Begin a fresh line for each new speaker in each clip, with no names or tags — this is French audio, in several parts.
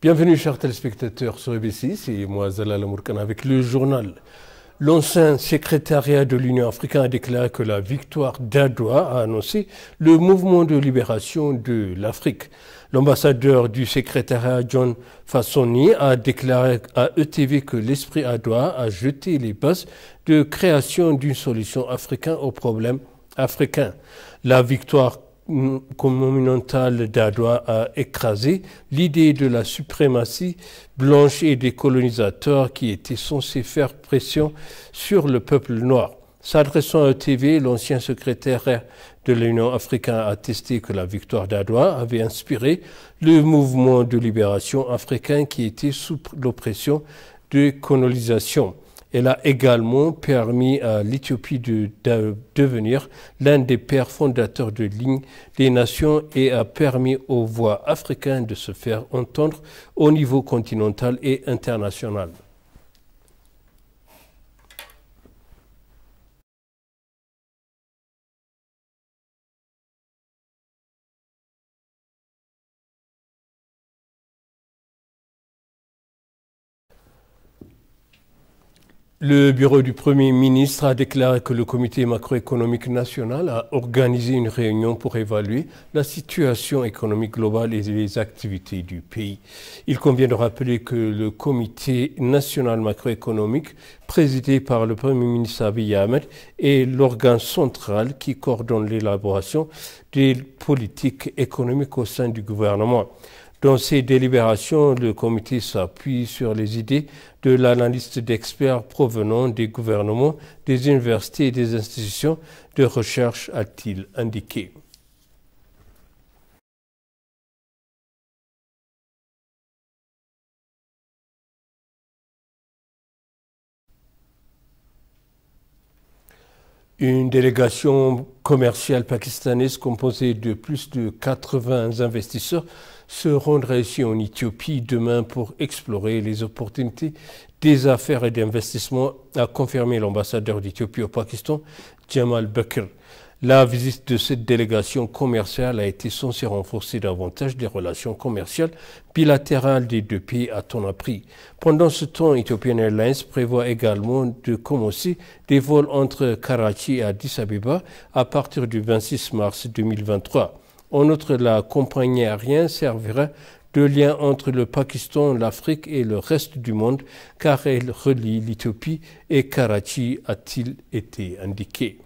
Bienvenue chers téléspectateurs sur EBC, c'est moi Zalal Amourkan avec le journal. L'ancien secrétariat de l'Union africaine a déclaré que la victoire d'Adwa a annoncé le mouvement de libération de l'Afrique. L'ambassadeur du secrétariat John Fassoni a déclaré à ETV que l'esprit Adwa a jeté les bases de création d'une solution africaine aux problèmes africains. La victoire monumentale d'Adwa a écrasé l'idée de la suprématie blanche et des colonisateurs qui étaient censés faire pression sur le peuple noir. S'adressant à ETV, l'ancien secrétaire de l'Union africaine a attesté que la victoire d'Adwa avait inspiré le mouvement de libération africain qui était sous l'oppression de colonisation. Elle a également permis à l'Éthiopie de devenir l'un des pères fondateurs de Ligue des Nations et a permis aux voix africaines de se faire entendre au niveau continental et international. Le bureau du Premier ministre a déclaré que le comité macroéconomique national a organisé une réunion pour évaluer la situation économique globale et les activités du pays. Il convient de rappeler que le comité national macroéconomique, présidé par le Premier ministre Abiy Ahmed, est l'organe central qui coordonne l'élaboration des politiques économiques au sein du gouvernement. Dans ces délibérations, le comité s'appuie sur les idées de l'analyste d'experts provenant des gouvernements, des universités et des institutions de recherche, a-t-il indiqué. Une délégation commerciale pakistanaise composée de plus de 80 investisseurs se rendra ici en Éthiopie demain pour explorer les opportunités des affaires et d'investissement, a confirmé l'ambassadeur d'Éthiopie au Pakistan, Jamal Bakr. La visite de cette délégation commerciale a été censée renforcer davantage les relations commerciales bilatérales des deux pays, a-t-on appris. Pendant ce temps, Ethiopian Airlines prévoit également de commencer des vols entre Karachi et Addis Abeba à partir du 26 mars 2023. En outre, la compagnie aérienne servira de lien entre le Pakistan, l'Afrique et le reste du monde, car elle relie l'Éthiopie et Karachi, a-t-il été indiqué.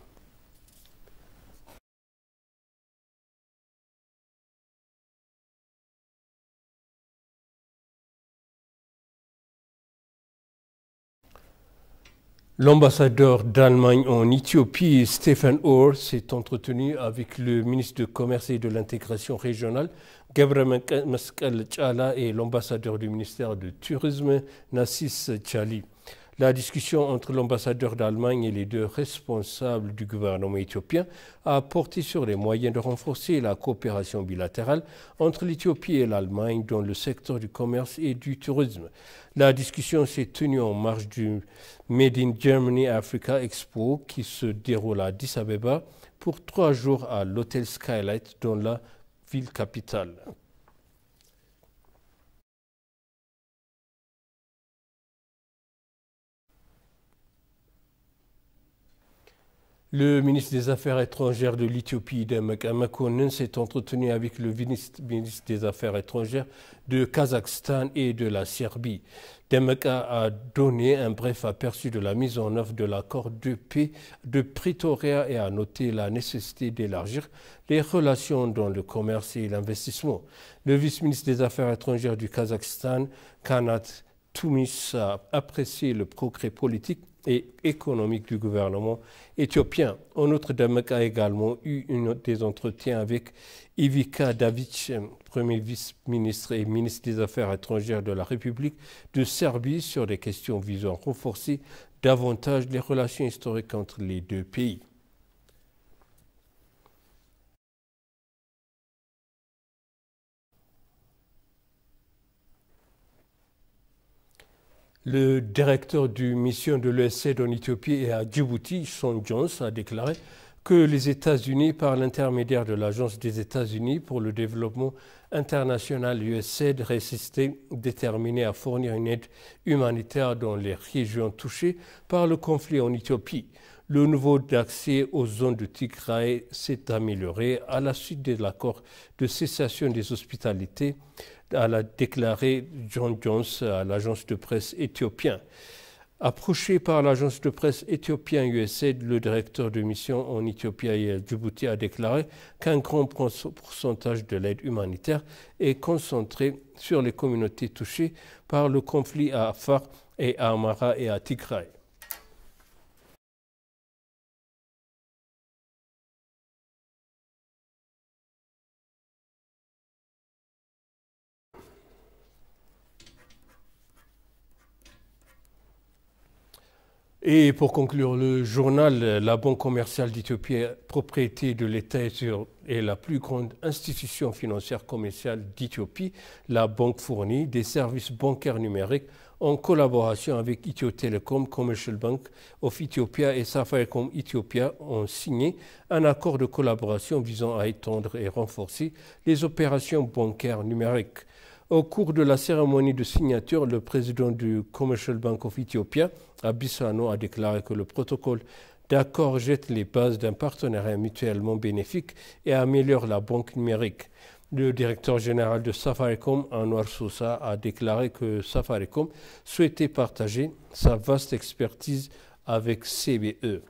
L'ambassadeur d'Allemagne en Éthiopie, Stefan Orr, s'est entretenu avec le ministre du Commerce et de l'Intégration régionale, Gebremesqel Tchala, et l'ambassadeur du ministère du Tourisme, Nassis Tchali. La discussion entre l'ambassadeur d'Allemagne et les deux responsables du gouvernement éthiopien a porté sur les moyens de renforcer la coopération bilatérale entre l'Éthiopie et l'Allemagne dans le secteur du commerce et du tourisme. La discussion s'est tenue en marge du Made in Germany Africa Expo qui se déroule à Addis Abeba pour 3 jours à l'hôtel Skylight dans la ville capitale. Le ministre des Affaires étrangères de l'Éthiopie, Demek Mekonnen, s'est entretenu avec le ministre des Affaires étrangères de Kazakhstan et de la Serbie. Demek a donné un bref aperçu de la mise en œuvre de l'accord de paix de Pretoria et a noté la nécessité d'élargir les relations dans le commerce et l'investissement. Le vice-ministre des Affaires étrangères du Kazakhstan, Kanat Toumis, a apprécié le progrès politique et économique du gouvernement éthiopien. En outre, Demek a également eu des entretiens avec Ivica Davic, premier vice-ministre et ministre des Affaires étrangères de la République de Serbie, sur des questions visant à renforcer davantage les relations historiques entre les deux pays. Le directeur du mission de l'ESCED en Éthiopie et à Djibouti, Sean Jones, a déclaré que les États-Unis, par l'intermédiaire de l'Agence des États-Unis pour le développement international USAID, restaient déterminés à fournir une aide humanitaire dans les régions touchées par le conflit en Éthiopie. Le niveau d'accès aux zones de Tigray s'est amélioré à la suite de l'accord de cessation des hospitalités, a déclaré John Jones à l'agence de presse éthiopienne. Approché par l'agence de presse éthiopienne USAID, le directeur de mission en Éthiopie et à Djibouti a déclaré qu'un grand pourcentage de l'aide humanitaire est concentré sur les communautés touchées par le conflit à Afar et à Amhara et à Tigray. Et pour conclure le journal, la Banque commerciale d'Éthiopie, propriété de l'État, est la plus grande institution financière commerciale d'Éthiopie. La banque fournit des services bancaires numériques en collaboration avec Ethio Telecom, Commercial Bank of Ethiopia et Safaricom Ethiopia ont signé un accord de collaboration visant à étendre et renforcer les opérations bancaires numériques. Au cours de la cérémonie de signature, le président du Commercial Bank of Ethiopia, Abisano, a déclaré que le protocole d'accord jette les bases d'un partenariat mutuellement bénéfique et améliore la banque numérique. Le directeur général de Safaricom, Anwar Sousa, a déclaré que Safaricom souhaitait partager sa vaste expertise avec CBE.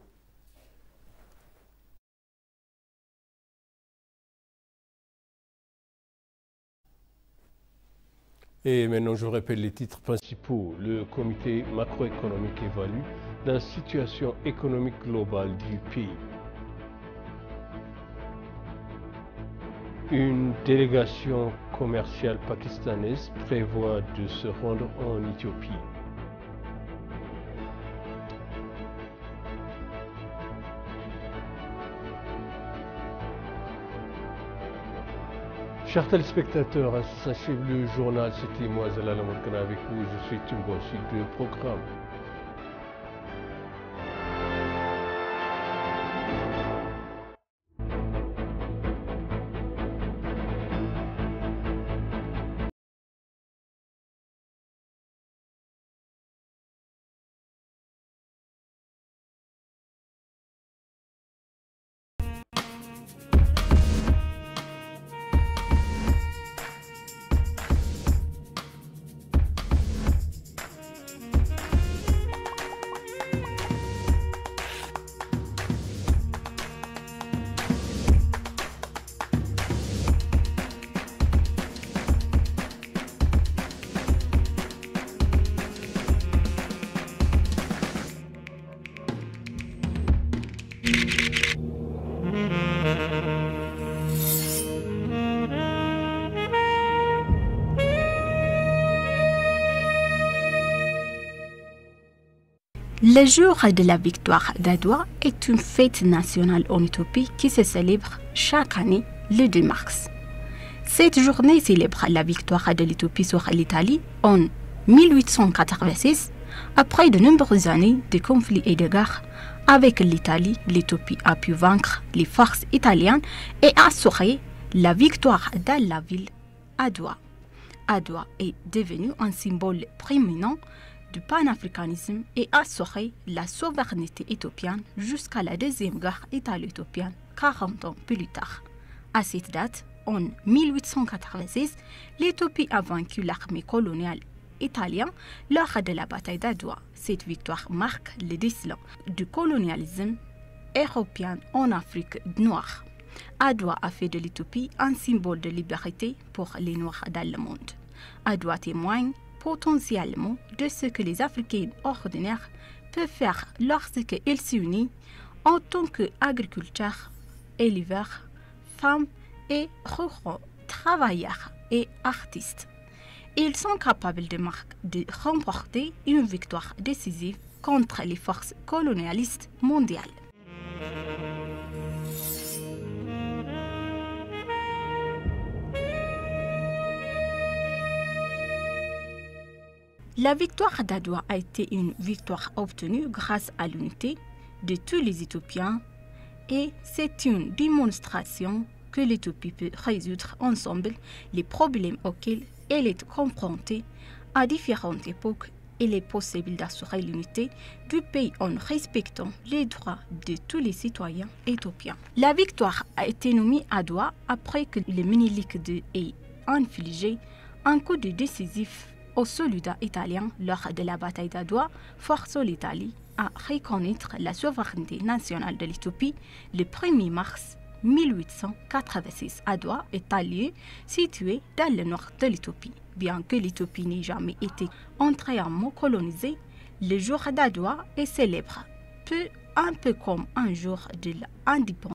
Et maintenant, je rappelle les titres principaux. Le comité macroéconomique évalue la situation économique globale du pays. Une délégation commerciale pakistanaise prévoit de se rendre en Éthiopie. Chers téléspectateurs, s'achève le journal. C'était moi, Zalal Amourkana, avec vous. Je suis Timbo, suite de programme.
Le jour de la victoire d'Adwa est une fête nationale en Éthiopie qui se célèbre chaque année le 2 mars. Cette journée célèbre la victoire de l'Éthiopie sur l'Italie en 1886. Après de nombreuses années de conflits et de guerres avec l'Italie, l'Éthiopie a pu vaincre les forces italiennes et assurer la victoire dans la ville Adwa. Adwa est devenu un symbole prééminent du panafricanisme et assurer la souveraineté éthiopienne jusqu'à la deuxième guerre italo-éthiopienne 40 ans plus tard. À cette date, en 1886, l'Éthiopie a vaincu l'armée coloniale italienne lors de la bataille d'Adwa. Cette victoire marque le déclin du colonialisme européen en Afrique noire. Adwa a fait de l'Éthiopie un symbole de liberté pour les Noirs dans le monde. Adwa témoigne potentiellement de ce que les Africains ordinaires peuvent faire lorsqu'ils s'unissent en tant qu'agriculteurs, éleveurs, femmes et ruraux, travailleurs et artistes. Ils sont capables de remporter une victoire décisive contre les forces colonialistes mondiales. La victoire d'Adwa a été une victoire obtenue grâce à l'unité de tous les Éthiopiens et c'est une démonstration que l'Éthiopie peut résoudre ensemble les problèmes auxquels elle est confrontée à différentes époques. Il est possible d'assurer l'unité du pays en respectant les droits de tous les citoyens éthiopiens. La victoire a été nommée à Doha après que le Ménélik II ait infligé un coup de décisif aux soldats italiens lors de la bataille d'Adwa, forçant l'Italie à reconnaître la souveraineté nationale de l'Éthiopie le 1er mars 1886. Adwa est un lieu situé dans le nord de l'Éthiopie. Bien que l'Éthiopie n'ait jamais été entièrement colonisée, le jour d'Adwa est célèbre, un peu comme un jour de l'indépendance.